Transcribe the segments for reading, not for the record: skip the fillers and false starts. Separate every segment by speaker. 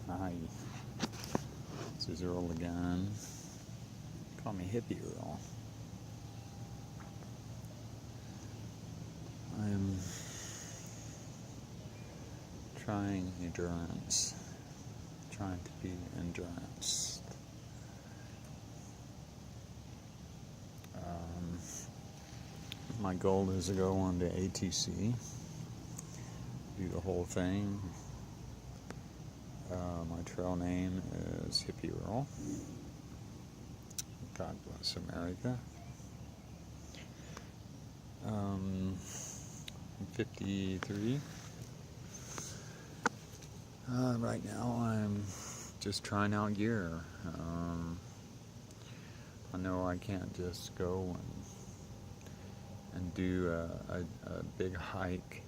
Speaker 1: Hi, this is Earl again. Call me Hippie Earl. I'm trying endurance, trying to be endurance. My goal is to go on to ATC, do the whole thing. My trail name is Hippie Earl. God bless America. I'm 53. Right now I'm just trying out gear. I know I can't just go and do a big hike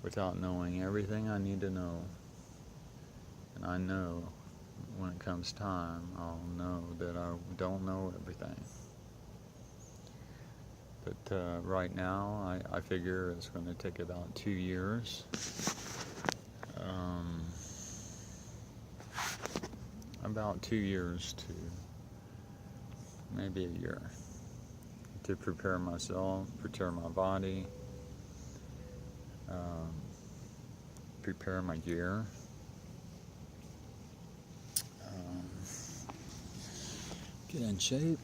Speaker 1: without knowing everything I need to know. And I know when it comes time, I'll know that I don't know everything. But right now, I figure it's going to take about 2 years. About 2 years to maybe a year to prepare myself, prepare my body, prepare my gear. Get in shape.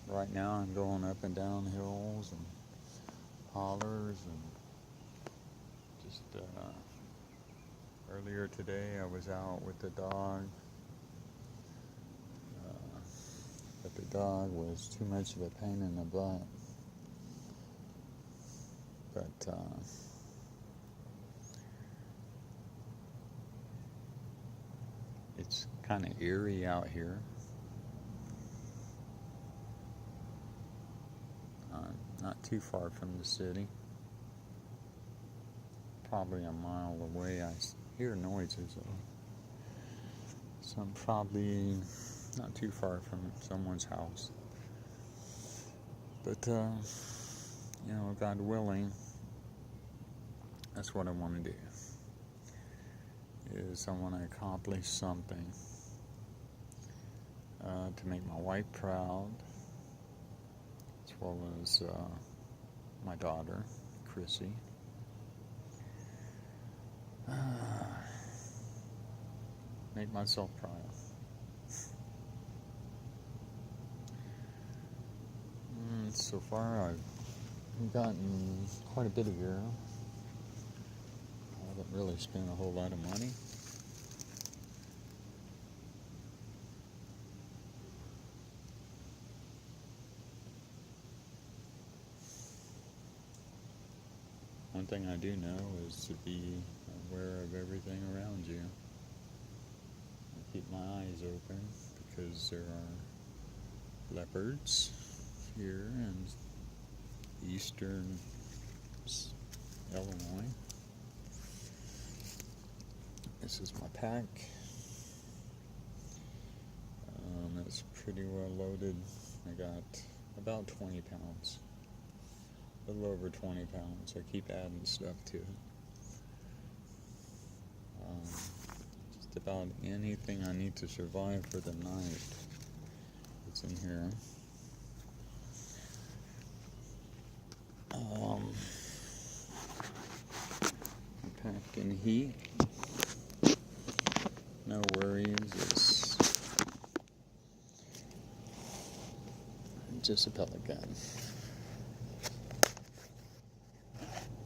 Speaker 1: Right now I'm going up and down hills and hollers and just earlier today I was out with the dog, but the dog was too much of a pain in the butt. But it's kind of eerie out here. Not too far from the city. Probably a mile away. I hear noises. So I'm probably not too far from someone's house. But, God willing, that's what I want to do. Is I want to accomplish something to make my wife proud, as well as my daughter, Chrissy. Make myself proud. So far, I've gotten quite a bit of gear. I haven't really spent a whole lot of money. One thing I do know is to be aware of everything around you. I keep my eyes open because there are leopards here in eastern Illinois. This is my pack. It's pretty well loaded. I got about 20 pounds. A little over 20 pounds. I keep adding stuff to it. Just about anything I need to survive for the night. It's in here. Packed in heat. No worries. It's just a pellet gun.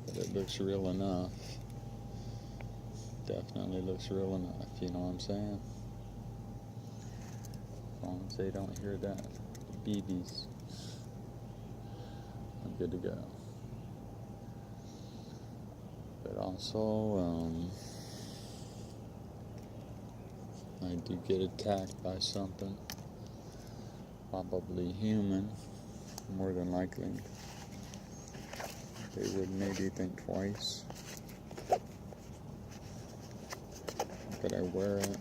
Speaker 1: But it looks real enough. Definitely looks real enough, you know what I'm saying? As long as they don't hear that BBs, I'm good to go. But also, I do get attacked by something, probably human, more than likely. They would maybe think twice. But I wear it.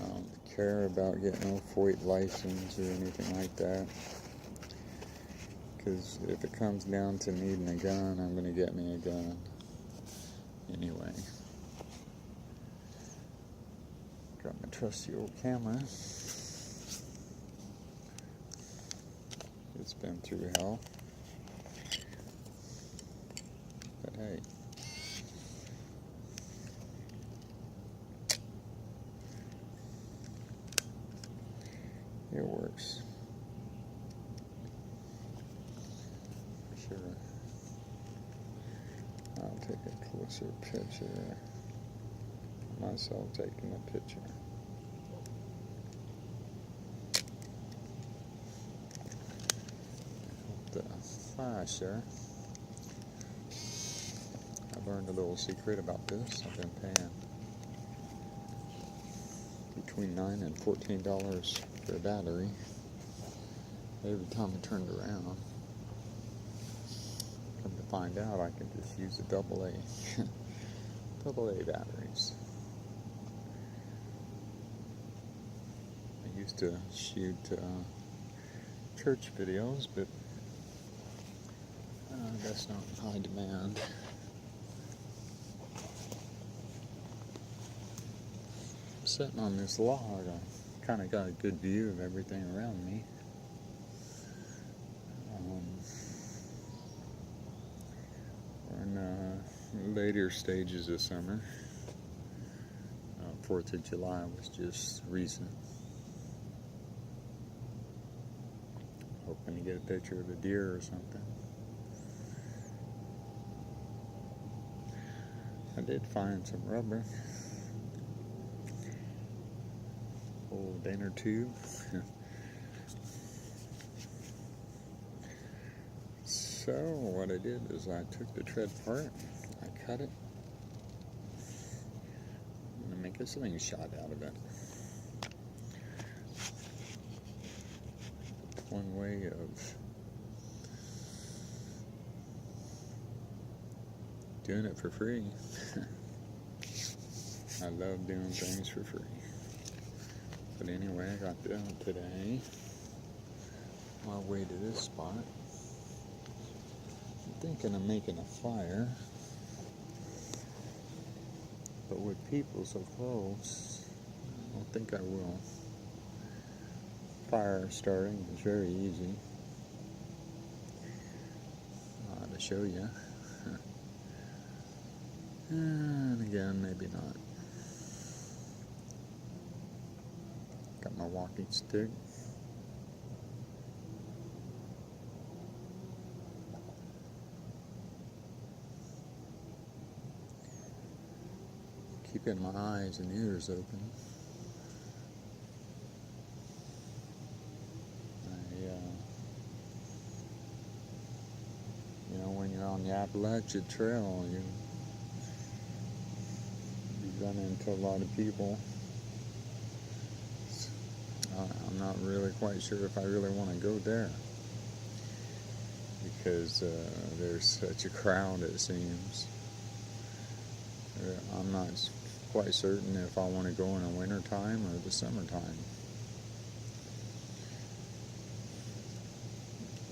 Speaker 1: I don't care about getting no FOIT license or anything like that. Because if it comes down to needing a gun, I'm going to get me a gun. Anyway. Got my trusty old camera. It's been through hell. But hey. It works. For sure. I'll take a closer picture. Myself taking a picture. The flasher. I've learned a little secret about this. I've been paying between $9 and $14 for a battery every time I turned around. Come to find out, I can just use the AA AA batteries. I used to shoot church videos, but that's not in high demand. Sitting on this log, I kind of got a good view of everything around me. We're in later stages of summer. 4th of July was just recent. Hoping to get a picture of a deer or something. I did find some rubber. Old inner tube. So what I did is I took the tread part, I cut it, and I make a slingshot out of it. One way of doing it for free. I love doing things for free. But anyway, I got down today on my way to this spot. I'm thinking of making a fire, but with people so close, I don't think I will. Fire starting is very easy to show you. And again, maybe not. Got my walking stick. Keeping my eyes and ears open. When you're on the Apilachian Trail, you run into a lot of people. I'm not really quite sure if I really want to go there, because there's such a crowd, it seems. I'm not quite certain if I want to go in the wintertime or the summertime.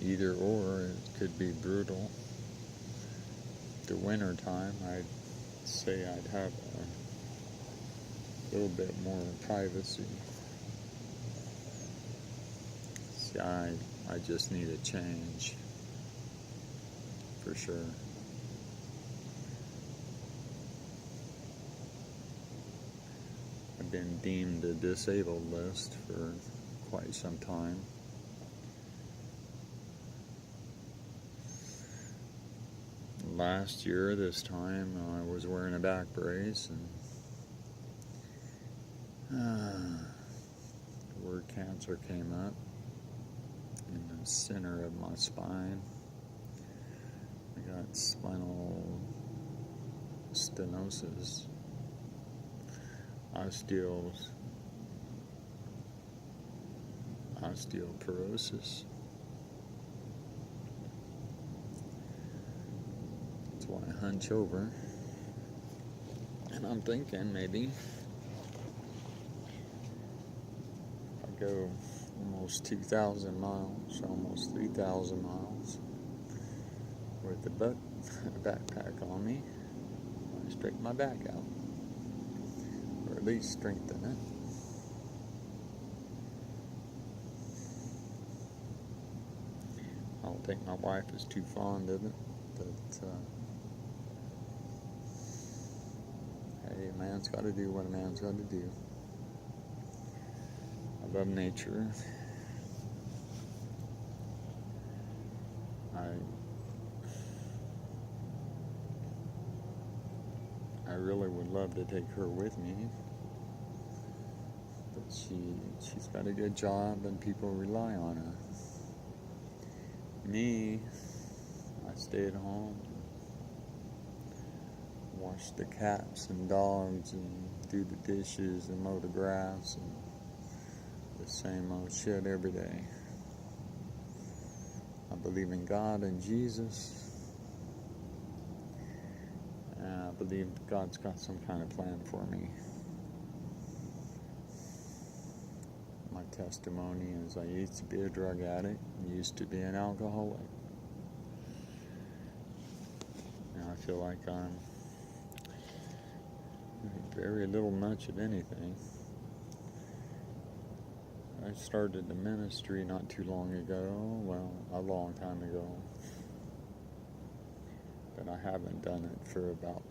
Speaker 1: Either or, it could be brutal. The wintertime, I'd say I'd have a little bit more privacy. See, I just need a change, for sure. I've been deemed a disabled list for quite some time. Last year, this time, I was wearing a back brace, and the word cancer came up in the center of my spine. I got spinal stenosis, osteoporosis. That's why I hunch over. And I'm thinking maybe I'll go in almost 2,000 miles, almost 3,000 miles with a backpack on me. I straighten my back out, or at least strengthen it. I don't think my wife is too fond of it, but hey, a man's got to do what a man's got to do. I love nature. I really would love to take her with me, but she's got a good job and people rely on her. Me, I stay at home, wash the cats and dogs and do the dishes and mow the grass and the same old shit every day. I believe in God and Jesus. I believe God's got some kind of plan for me. My testimony is I used to be a drug addict, used to be an alcoholic. Now I feel like I'm very little much of anything. I started the ministry not too long ago, well, a long time ago. But I haven't done it for about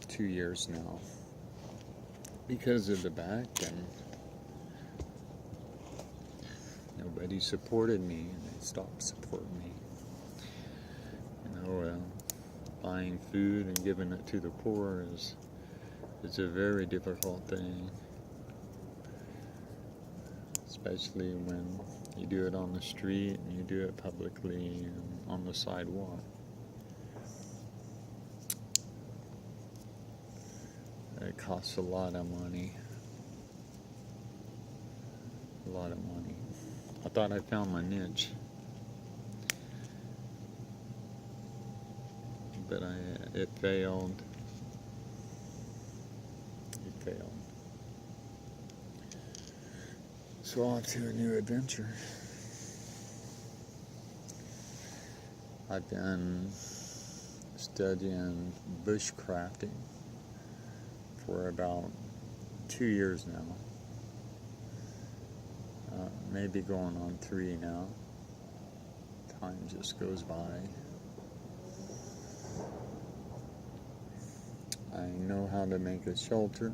Speaker 1: 2 years now because of the back, and nobody supported me, and they stopped supporting me. Buying food and giving it to the poor is a very difficult thing, especially when you do it on the street and you do it publicly and on the sidewalk. It costs a lot of money. A lot of money. I thought I found my niche, but it failed. It failed. So on to a new adventure. I've been studying bushcrafting for about 2 years now. Maybe going on 3 now. Time just goes by. I know how to make a shelter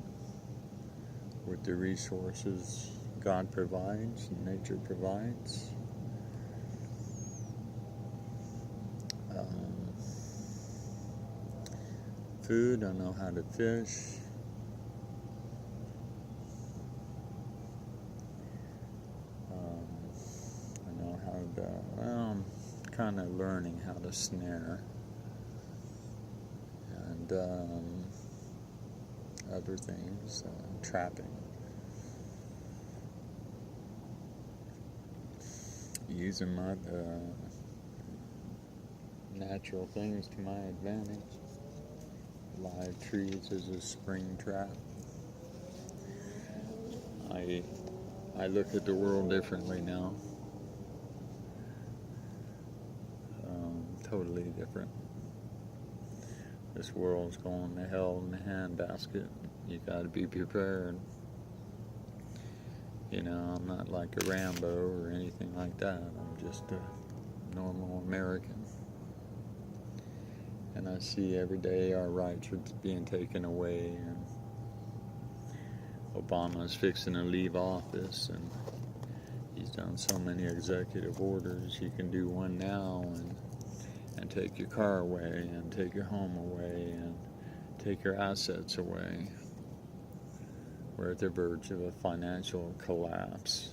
Speaker 1: with the resources God provides and nature provides. Food, I know how to fish. I'm kind of learning how to snare and other things, trapping. Using my natural things to my advantage. Live trees as a spring trap. I look at the world differently now. Totally different. This world's going to hell in a handbasket. You gotta be prepared. I'm not like a Rambo or anything like that. I'm just a normal American. And I see every day our rights are being taken away, and Obama's fixing to leave office, and he's done so many executive orders. He can do one now and take your car away, and take your home away, and take your assets away. We're at the verge of a financial collapse.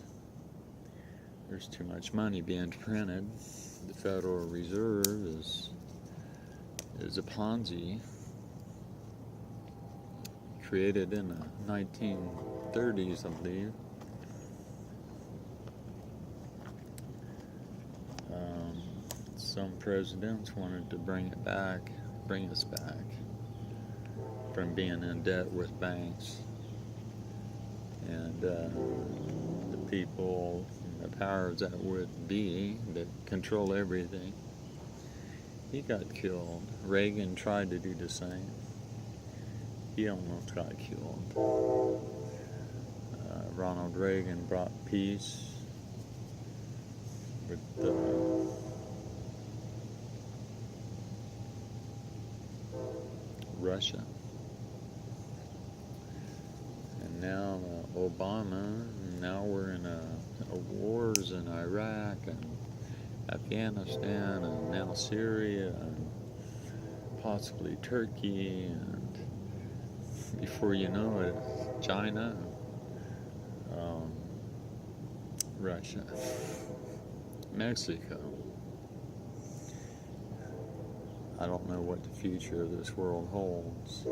Speaker 1: There's too much money being printed. The Federal Reserve is a Ponzi created in the 1930s, I believe. Some presidents wanted to bring us back from being in debt with banks. And the people, the powers that would be that control everything. He got killed. Reagan tried to do the same. He almost got killed. Ronald Reagan brought peace with Russia. And now Obama, now we're in wars in Iraq and Afghanistan and now Syria and possibly Turkey, and before you know it, China, Russia, Mexico. I don't know what the future of this world holds.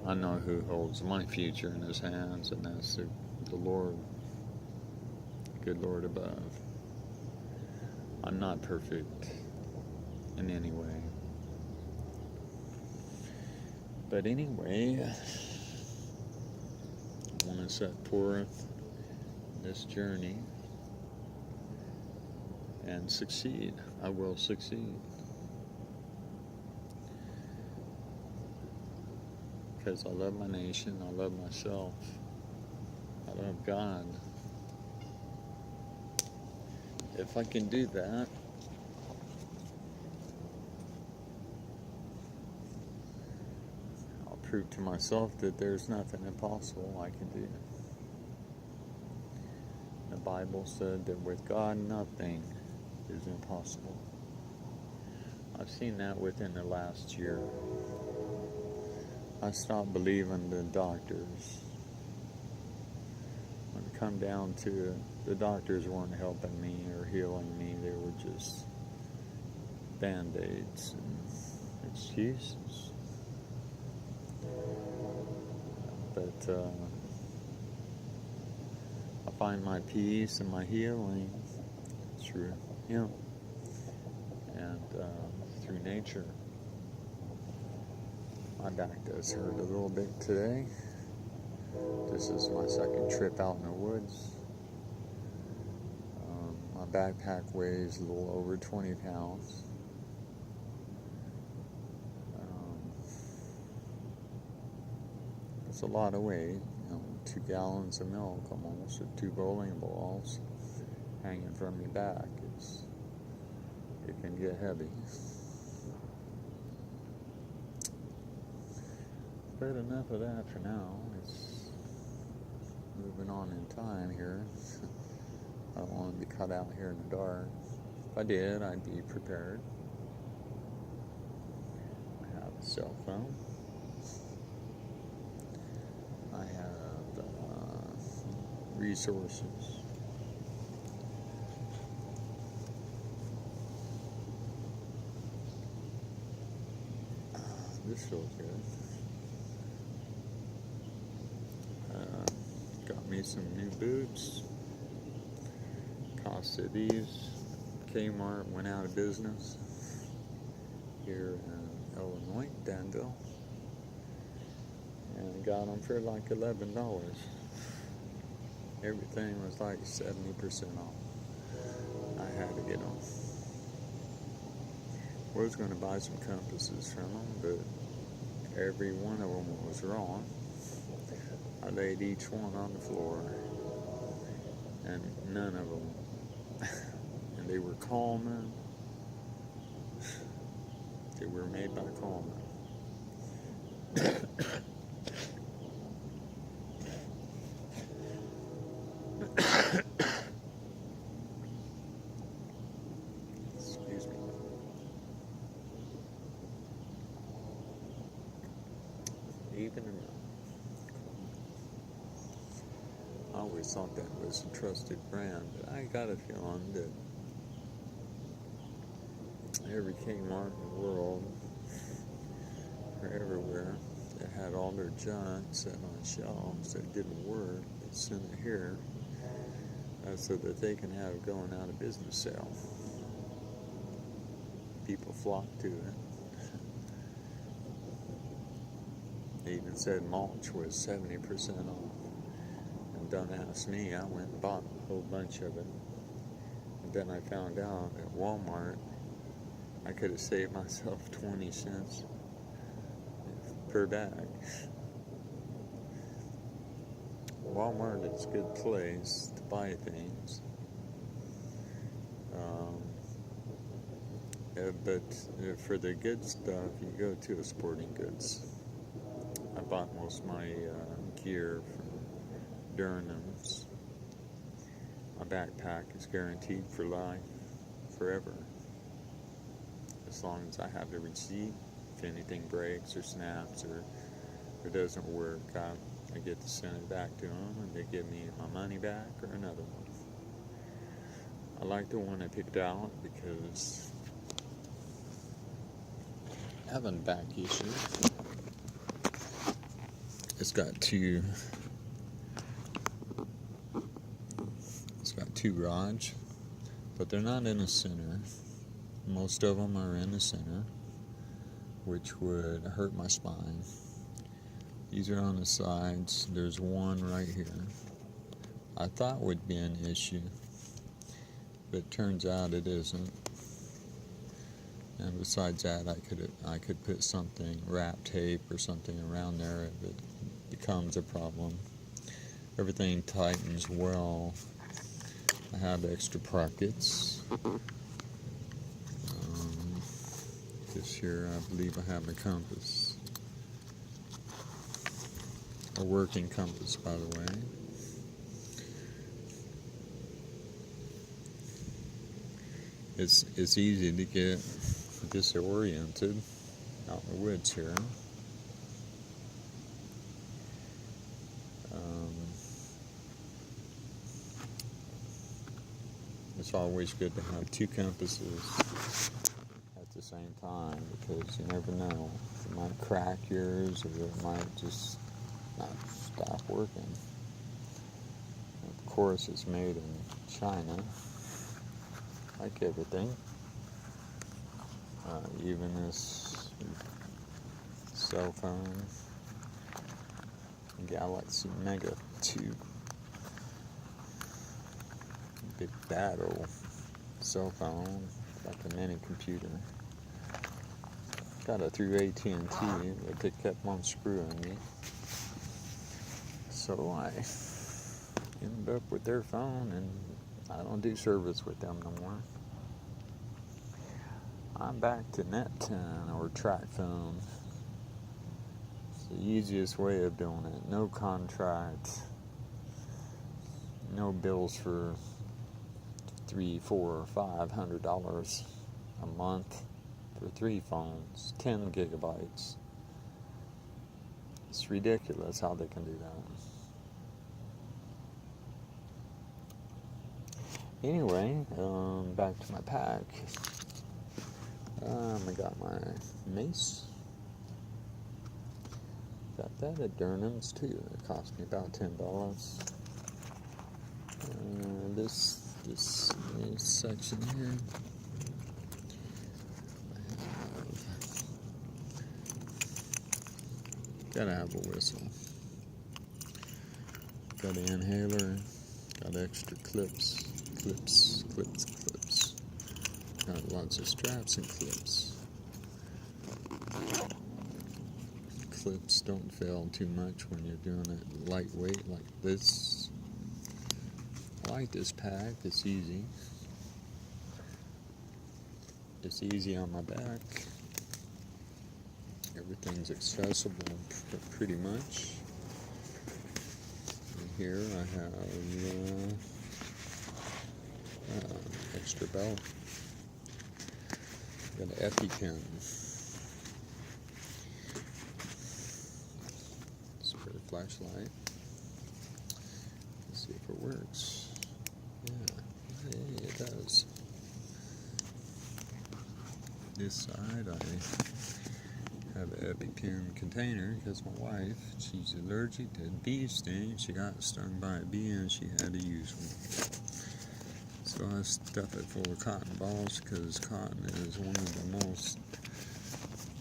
Speaker 1: I know who holds my future in his hands, and that's the Lord, good Lord above. I'm not perfect in any way. But anyway, I want to set forth this journey and succeed. I will succeed. Because I love my nation, I love myself, I love God. If I can do that, I'll prove to myself that there's nothing impossible I can do. The Bible said that with God, nothing is impossible. I've seen that within the last year. I stopped believing the doctors. When it come down to it, the doctors weren't helping me or healing me. They were just band-aids and excuses. But I find my peace and my healing through Him and through nature. My back does hurt a little bit today. This is my second trip out in the woods. My backpack weighs a little over 20 pounds. It's a lot of weight. 2 gallons of milk almost, with 2 bowling balls hanging from your back. It can get heavy. But enough of that for now. It's moving on in time here. I don't want to be cut out here in the dark. If I did, I'd be prepared. I have a cell phone. I have resources. This feels good. Got me some new boots. Cost of these, Kmart went out of business here in Illinois, Danville, and got them for like $11. Everything was like 70% off. I had to get them. I was going to buy some compasses from them, but every one of them was wrong. I laid each one on the floor, and none of them. And they were Coleman. They were made by Coleman. Excuse me. Even enough. I always thought that was a trusted brand, but I got a feeling that every Kmart in the world, or everywhere, that had all their junk set on shelves that didn't work, they sent it here so that they can have going out of business sale. People flocked to it. They even said mulch was 70% off. And don't ask me, I went and bought whole bunch of it. And then I found out at Walmart I could have saved myself 20 cents per bag. Walmart is a good place to buy things. But for the good stuff, you go to a sporting goods. I bought most of my gear from Durham's. My backpack is guaranteed for life, forever. As long as I have the receipt, if anything breaks or snaps or doesn't work, I get to send it back to them and they give me my money back or another one. I like the one I picked out because having back issues. It's got two rods, but they're not in the center. Most of them are in the center, which would hurt my spine. These are on the sides. There's one right here. I thought would be an issue, but it turns out it isn't. And besides that, I could put something, wrap tape or something around there if it becomes a problem. Everything tightens well. I have extra pockets. This here, I believe I have a compass. A working compass, by the way. It's easy to get disoriented out in the woods here. It's always good to have two compasses at the same time because you never know. It might crack yours or it might just not stop working. Of course, it's made in China, like everything. Even this cell phone, Galaxy Mega 2. Big bad old cell phone, like a mini computer. Got it through AT&T, but they kept on screwing me. So I ended up with their phone, and I don't do service with them no more. I'm back to Net 10 or track phone. It's the easiest way of doing it. No contract, no bills for $300, $400, $500 a month for 3 phones, 10 gigabytes. It's ridiculous how they can do that. Anyway, back to my pack. I got my mace. Got that at Durham's too. It cost me about $10. This section here, gotta have a whistle. Got an inhaler. Got extra clips. Got lots of straps and clips. Clips don't fail too much when you're doing it lightweight like this. I like this pack. It's easy. It's easy on my back. Everything's accessible pretty much. And here I have extra belt. Got an Apilachian. Spare flashlight. Let's see if it works. Yeah, it does. This side I have an EpiPen container because my wife, she's allergic to bee stings. She got stung by a bee and she had to use one. So I stuff it full of cotton balls because cotton is one of the most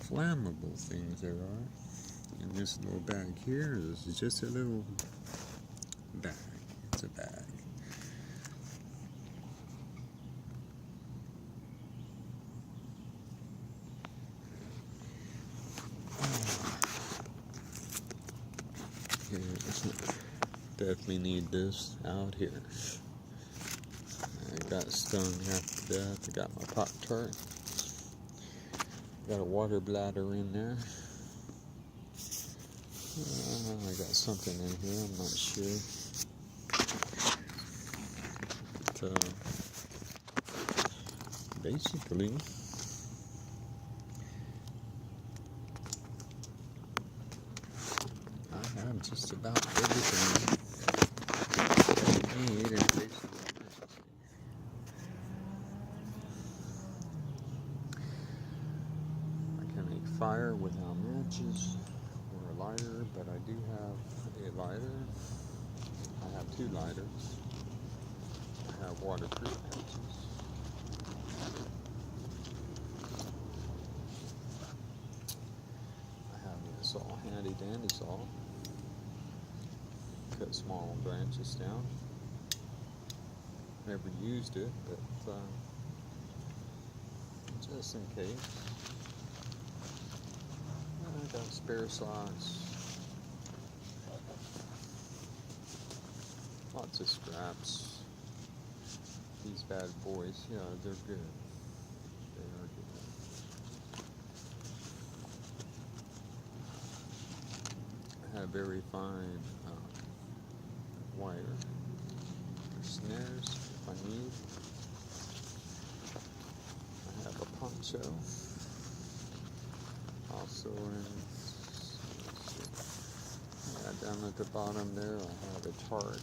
Speaker 1: flammable things there are. And this little bag here is just a little bag. It's a bag. Definitely need this out here. I got stung half to death. I got my Pop-Tart. Got a water bladder in there. I got something in here, I'm not sure. But, basically, I have just about everything I need in case of emergency. I can make fire without matches or a lighter, but I do have a lighter. I have 2 lighters. I have waterproof matches. I have a saw, handy dandy saw. Cut small branches down. Never used it, but just in case. I got spare saws. Lots of scraps. These bad boys, yeah, they're good. They are good. I have very fine wire for snares if I need. I have a poncho. Also down at the bottom there I have a tarp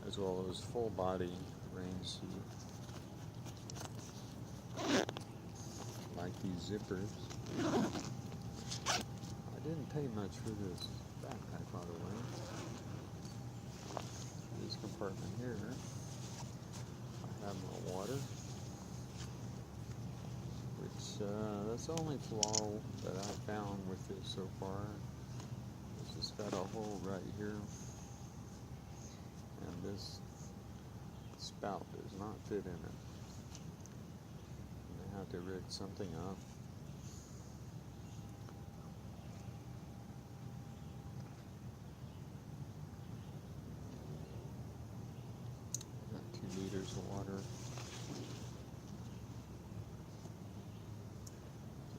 Speaker 1: as well as full body rain suit. Like these zippers. I didn't pay much for this backpack, by the way. This compartment here, I have my water, which that's the only flaw that I found with it so far. It's just got a hole right here, and this spout does not fit in it. And I have to rig something up. Got 2 liters of water.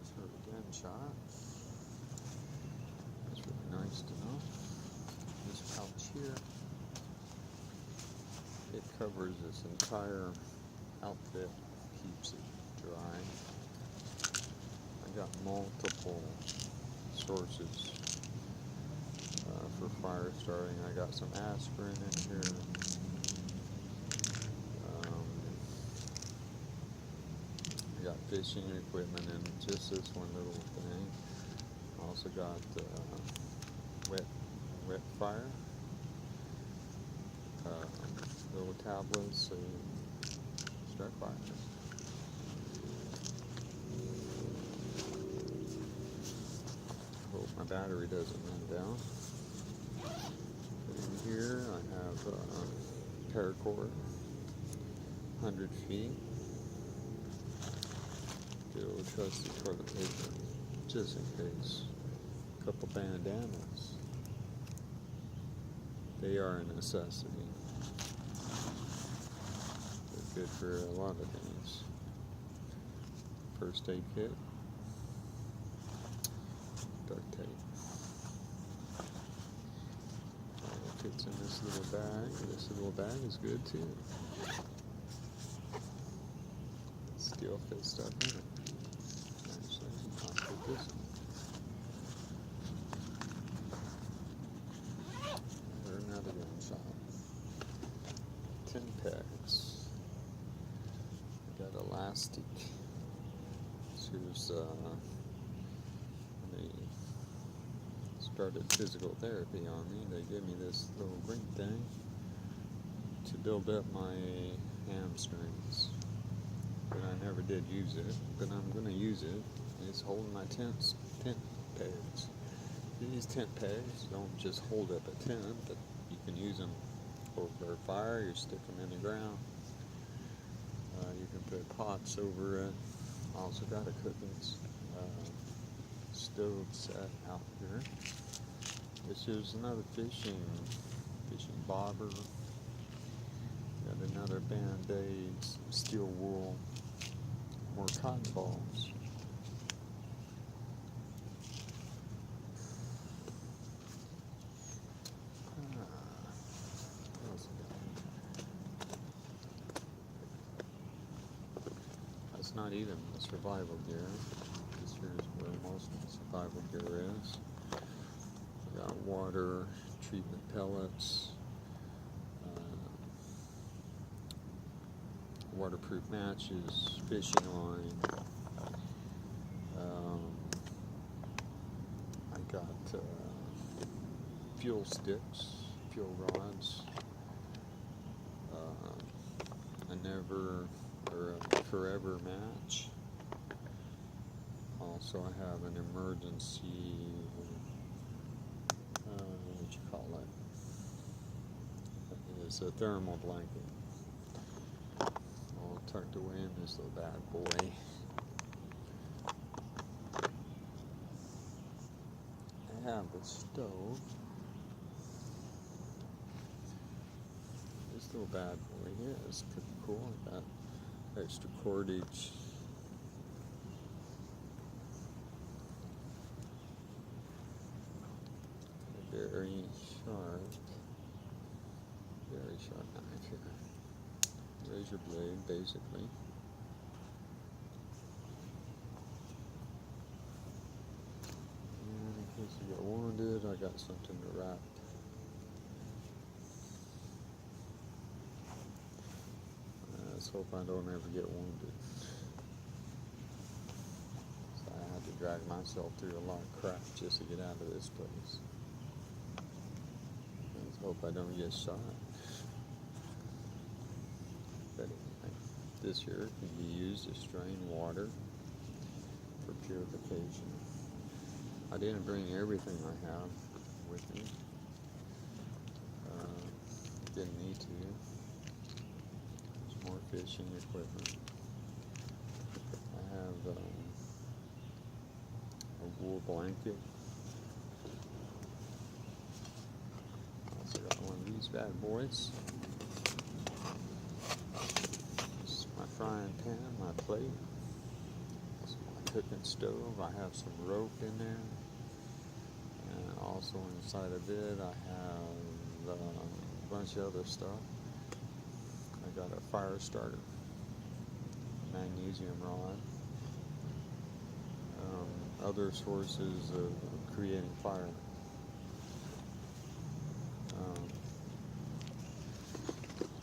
Speaker 1: Just heard a gunshot. That's really nice to know. This pouch here, it covers this entire outfit, keeps it dry. I got multiple sources for fire starting. I got some aspirin in here. I got fishing equipment and just this one little thing. I also got wet fire. Little tablets to start fire. Hope my battery doesn't run down. In here I have paracord, 100 feet. Good old trusty toilet paper, just in case. A couple bandanas. They are a necessity. They're good for a lot of things. First aid kit. Duct tape. It fits in this little bag. This little bag is good too. Still fits stuff in it. Actually, I'll put this one. Or another gunshot. 10 pegs. I got elastic. Here's they started physical therapy on me. They gave me this little ring thing to build up my hamstrings. But I never did use it. But I'm going to use it. It's holding my tent pegs. These tent pegs don't just hold up a tent, but you can use them over a fire. You stick them in the ground. You can put pots over it. I also got a cooking stove set out here. This is another fishing bobber. Got another Band-Aid, some steel wool, more cotton balls. That's not even the survival gear. This here's where most of the survival gear is. We got water, treatment pellets, waterproof matches, fishing line. I got fuel sticks, fuel rods, a forever match. Also, I have an emergency, what you call it? It's a thermal blanket. All tucked away in this little bad boy. I have the stove. This little bad boy here is pretty cool. I got extra cordage. Very sharp knife here. Razor blade, basically. And in case you get wounded, I got something to wrap. Let's hope I don't ever get wounded. So I had to drag myself through a lot of crap just to get out of this place. Let's hope I don't get shot. But anyway, this here can be used to strain water for purification. I didn't bring everything I have with me. Didn't need to. There's more fishing equipment. I have a wool blanket. Also got one of these bad boys. This is my frying pan, my plate. This is my cooking stove. I have some rope in there. And also inside of it I have a bunch of other stuff. I got a fire starter, magnesium rod, other sources of creating fire.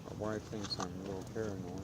Speaker 1: My wife thinks I'm a little paranoid.